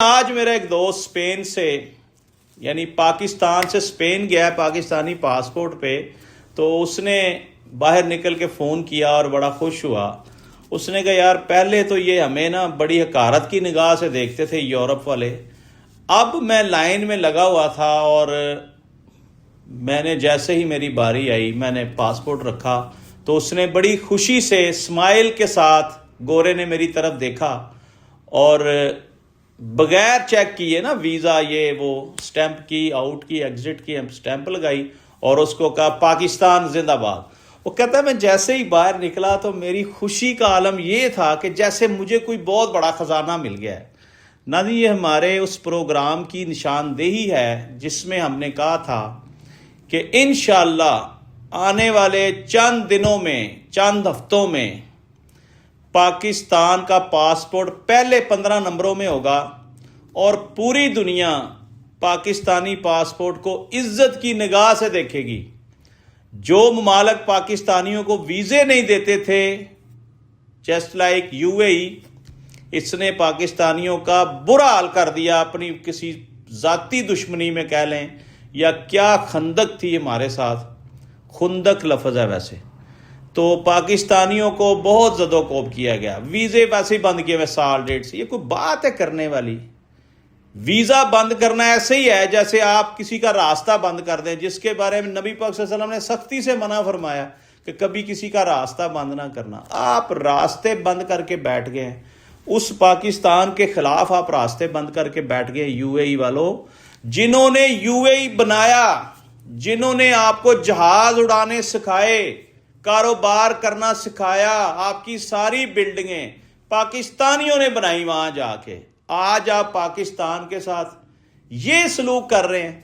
آج میرا ایک دوست اسپین سے یعنی پاکستان سے اسپین گیا ہے پاکستانی پاسپورٹ پہ، تو اس نے باہر نکل کے فون کیا اور بڑا خوش ہوا۔ اس نے کہا یار پہلے تو یہ ہمیں نا بڑی حقارت کی نگاہ سے دیکھتے تھے یورپ والے، اب میں لائن میں لگا ہوا تھا اور میں نے جیسے ہی میری باری آئی میں نے پاسپورٹ رکھا تو اس نے بڑی خوشی سے اسمائل کے ساتھ گورے نے میری طرف دیکھا اور بغیر چیک کیے نا ویزا یہ وہ سٹیمپ کی، آؤٹ کی، ایگزٹ کی سٹیمپ لگائی اور اس کو کہا پاکستان زندہ باد۔ وہ کہتا ہے میں جیسے ہی باہر نکلا تو میری خوشی کا عالم یہ تھا کہ جیسے مجھے کوئی بہت بڑا خزانہ مل گیا ہے نا جی۔ یہ ہمارے اس پروگرام کی نشاندہی ہے جس میں ہم نے کہا تھا کہ انشاءاللہ آنے والے چند دنوں میں، چند ہفتوں میں پاکستان کا پاسپورٹ پہلے 15 نمبروں میں ہوگا اور پوری دنیا پاکستانی پاسپورٹ کو عزت کی نگاہ سے دیکھے گی۔ جو ممالک پاکستانیوں کو ویزے نہیں دیتے تھے جسٹ لائک UAE، اس نے پاکستانیوں کا برا حال کر دیا اپنی کسی ذاتی دشمنی میں کہہ لیں یا کیا خندق تھی ہمارے ساتھ، خندق لفظ ہے ویسے، تو پاکستانیوں کو بہت زد و کوب کیا گیا۔ ویزے ویسے ہی بند کیے ہوئے سال ڈیٹ سے، یہ کوئی بات ہے کرنے والی؟ ویزا بند کرنا ایسے ہی ہے جیسے آپ کسی کا راستہ بند کر دیں، جس کے بارے میں نبی پاک صلی اللہ علیہ وسلم نے سختی سے منع فرمایا کہ کبھی کسی کا راستہ بند نہ کرنا۔ آپ راستے بند کر کے بیٹھ گئے، اس پاکستان کے خلاف آپ راستے بند کر کے بیٹھ گئے UAE والوں، جنہوں نے UAE بنایا، جنہوں نے آپ کو جہاز اڑانے سکھائے، کاروبار کرنا سکھایا، آپ کی ساری بلڈنگیں پاکستانیوں نے بنائی وہاں جا کے۔ آج آپ پاکستان کے ساتھ یہ سلوک کر رہے ہیں۔